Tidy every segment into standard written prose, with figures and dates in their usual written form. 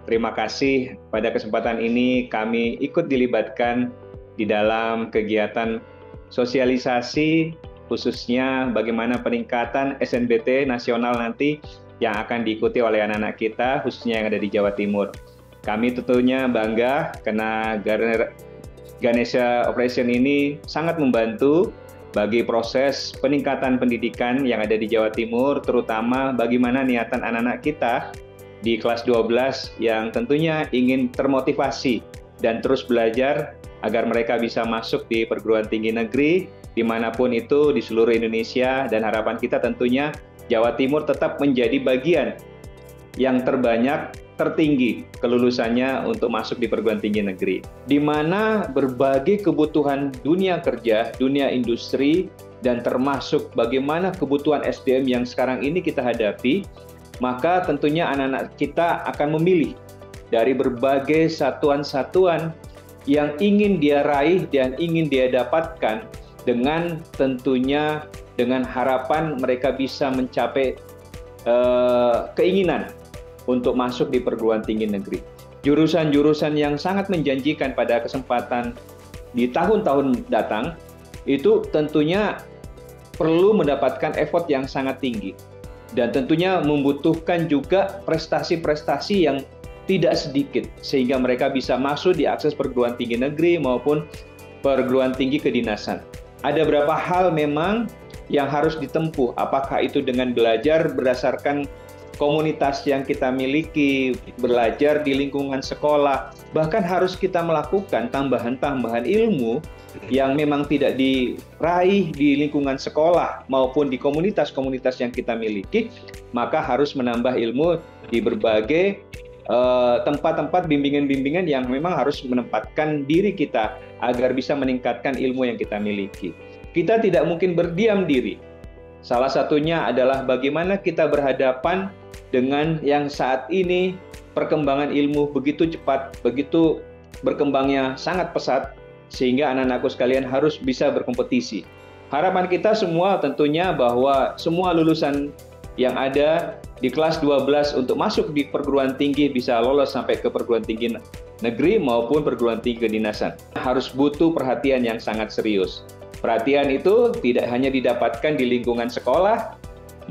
terima kasih pada kesempatan ini kami ikut dilibatkan di dalam kegiatan sosialisasi khususnya bagaimana peningkatan SNBT nasional nanti yang akan diikuti oleh anak-anak kita khususnya yang ada di Jawa Timur. Kami tentunya bangga karena Ganesha Operation ini sangat membantu bagi proses peningkatan pendidikan yang ada di Jawa Timur, terutama bagaimana niatan anak-anak kita di kelas 12 yang tentunya ingin termotivasi dan terus belajar agar mereka bisa masuk di perguruan tinggi negeri dimanapun itu di seluruh Indonesia, dan harapan kita tentunya Jawa Timur tetap menjadi bagian yang tertinggi kelulusannya untuk masuk di perguruan tinggi negeri, di mana berbagai kebutuhan dunia kerja, dunia industri, dan termasuk bagaimana kebutuhan SDM yang sekarang ini kita hadapi, maka tentunya anak-anak kita akan memilih dari berbagai satuan-satuan yang ingin dia raih dan ingin dia dapatkan dengan tentunya dengan harapan mereka bisa mencapai keinginan untuk masuk di perguruan tinggi negeri. Jurusan-jurusan yang sangat menjanjikan pada kesempatan di tahun-tahun datang, itu tentunya perlu mendapatkan effort yang sangat tinggi. Dan tentunya membutuhkan juga prestasi-prestasi yang tidak sedikit, sehingga mereka bisa masuk di akses perguruan tinggi negeri maupun perguruan tinggi kedinasan. Ada beberapa hal memang yang harus ditempuh, apakah itu dengan belajar berdasarkan komunitas yang kita miliki, belajar di lingkungan sekolah, bahkan harus kita melakukan tambahan-tambahan ilmu yang memang tidak diraih di lingkungan sekolah maupun di komunitas-komunitas yang kita miliki, maka harus menambah ilmu di berbagai tempat-tempat bimbingan-bimbingan yang memang harus menempatkan diri kita agar bisa meningkatkan ilmu yang kita miliki. Kita tidak mungkin berdiam diri. Salah satunya adalah bagaimana kita berhadapan dengan yang saat ini perkembangan ilmu begitu cepat, begitu berkembangnya sangat pesat, sehingga anak-anakku sekalian harus bisa berkompetisi. Harapan kita semua tentunya bahwa semua lulusan yang ada di kelas 12 untuk masuk di perguruan tinggi bisa lolos sampai ke perguruan tinggi negeri maupun perguruan tinggi kedinasan. Harus butuh perhatian yang sangat serius. Perhatian itu tidak hanya didapatkan di lingkungan sekolah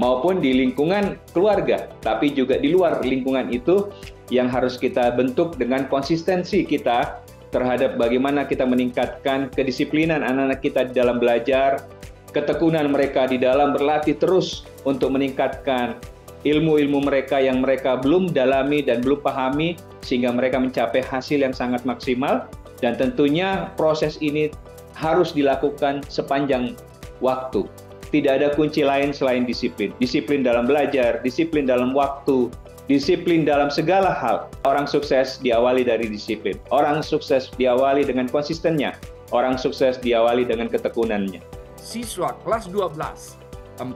maupun di lingkungan keluarga, tapi juga di luar lingkungan itu yang harus kita bentuk dengan konsistensi kita terhadap bagaimana kita meningkatkan kedisiplinan anak-anak kita di dalam belajar, ketekunan mereka di dalam berlatih terus untuk meningkatkan ilmu-ilmu mereka yang mereka belum dalami dan belum pahami, sehingga mereka mencapai hasil yang sangat maksimal. Dan tentunya proses ini harus dilakukan sepanjang waktu. Tidak ada kunci lain selain disiplin. Disiplin dalam belajar, disiplin dalam waktu, disiplin dalam segala hal. Orang sukses diawali dari disiplin. Orang sukses diawali dengan konsistennya. Orang sukses diawali dengan ketekunannya. Siswa kelas 12, 4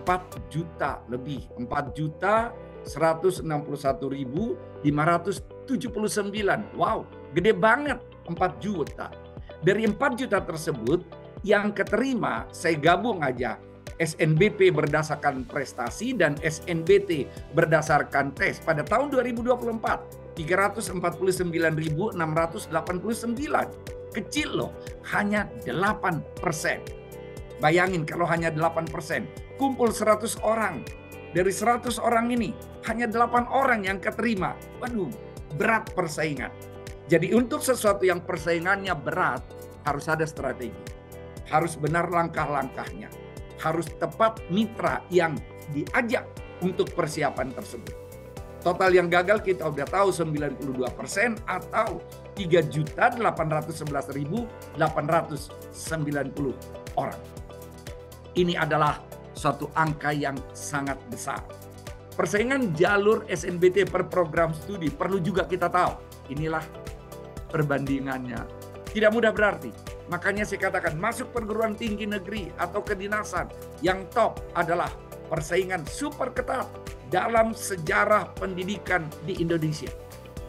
juta lebih. 4.161.579. Wow, gede banget 4 juta. Dari 4 juta tersebut, yang keterima, saya gabung aja, SNBP berdasarkan prestasi dan SNBT berdasarkan tes pada tahun 2024, 349.689. Kecil loh, hanya 8%. Bayangin kalau hanya 8%, kumpul 100 orang. Dari 100 orang ini, hanya 8 orang yang keterima. Waduh, berat persaingan. Jadi untuk sesuatu yang persaingannya berat, harus ada strategi. Harus benar langkah-langkahnya. Harus tepat mitra yang diajak untuk persiapan tersebut. Total yang gagal kita udah tahu 92% atau 3.811.890 orang. Ini adalah suatu angka yang sangat besar. Persaingan jalur SNBT per program studi perlu juga kita tahu. Inilah perbandingannya. Tidak mudah berarti. Makanya saya katakan masuk perguruan tinggi negeri atau kedinasan yang top adalah persaingan super ketat dalam sejarah pendidikan di Indonesia.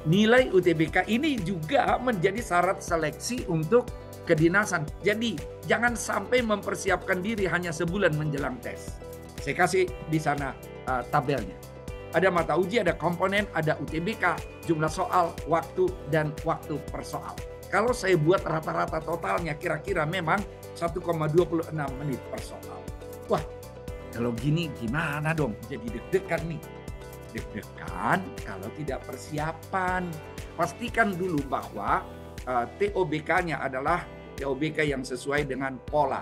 Nilai UTBK ini juga menjadi syarat seleksi untuk kedinasan. Jadi jangan sampai mempersiapkan diri hanya sebulan menjelang tes. Saya kasih di sana tabelnya. Ada mata uji, ada komponen, ada UTBK, jumlah soal, waktu, dan waktu per soal. Kalau saya buat rata-rata totalnya kira-kira memang 1,26 menit per soal. Wah, kalau gini gimana dong? Jadi deg-degan nih. Deg-degan kalau tidak persiapan. Pastikan dulu bahwa TOBK-nya adalah TOBK yang sesuai dengan pola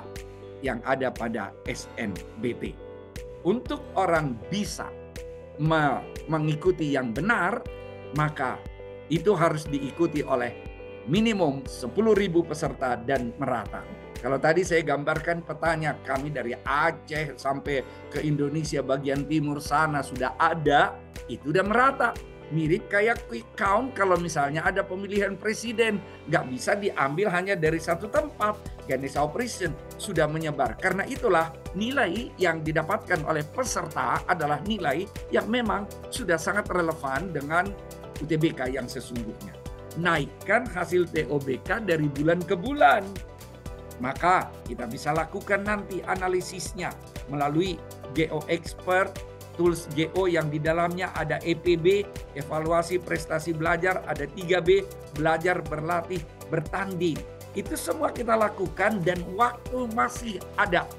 yang ada pada SNBT. Untuk orang bisa mengikuti yang benar, maka itu harus diikuti oleh minimum 10.000 peserta dan merata. Kalau tadi saya gambarkan petanya, kami dari Aceh sampai ke Indonesia bagian timur sana sudah ada, itu udah merata. Mirip kayak quick count kalau misalnya ada pemilihan presiden. Nggak bisa diambil hanya dari satu tempat. Ganesha Operation sudah menyebar. Karena itulah nilai yang didapatkan oleh peserta adalah nilai yang memang sudah sangat relevan dengan UTBK yang sesungguhnya. Naikkan hasil TOBK dari bulan ke bulan. Maka kita bisa lakukan nanti analisisnya melalui GO Expert, tools GO yang di dalamnya ada EPB, evaluasi prestasi belajar, ada 3B, belajar, berlatih, bertanding. Itu semua kita lakukan dan waktu masih ada.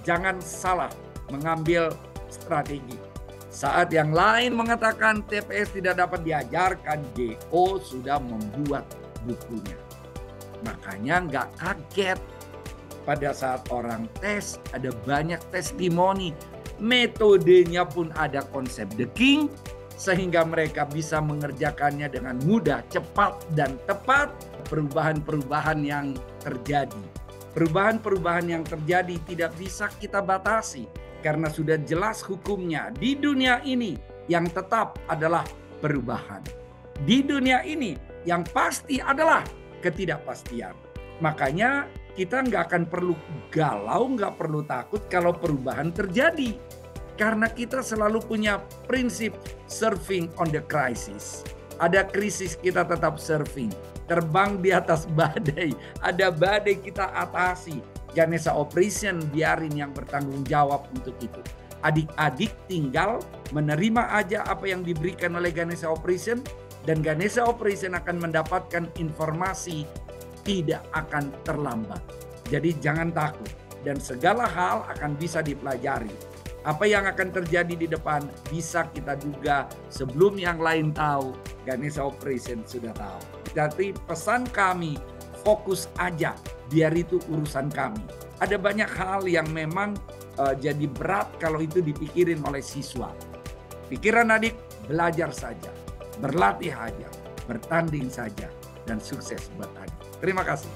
Jangan salah mengambil strategi. Saat yang lain mengatakan TPS tidak dapat diajarkan, GO sudah membuat bukunya. Makanya nggak kaget pada saat orang tes, ada banyak testimoni. Metodenya pun ada konsep The King, sehingga mereka bisa mengerjakannya dengan mudah, cepat, dan tepat. Perubahan-perubahan yang terjadi. Perubahan-perubahan yang terjadi tidak bisa kita batasi. Karena sudah jelas hukumnya. Di dunia ini yang tetap adalah perubahan. Di dunia ini yang pasti adalah ketidakpastian. Makanya kita nggak akan perlu galau, nggak perlu takut kalau perubahan terjadi. Karena kita selalu punya prinsip surfing on the crisis. Ada krisis kita tetap surfing. Terbang di atas badai. Ada badai kita atasi. Ganesha Operation biarin yang bertanggung jawab untuk itu. Adik-adik tinggal menerima aja apa yang diberikan oleh Ganesha Operation. Dan Ganesha Operation akan mendapatkan informasi tidak akan terlambat. Jadi jangan takut dan segala hal akan bisa dipelajari. Apa yang akan terjadi di depan bisa kita duga sebelum yang lain tahu. Ganesha Operation sudah tahu. Jadi pesan kami, fokus aja, biar itu urusan kami. Ada banyak hal yang memang jadi berat kalau itu dipikirin oleh siswa. Pikiran adik, belajar saja, berlatih aja, bertanding saja, dan sukses buat adik. Terima kasih.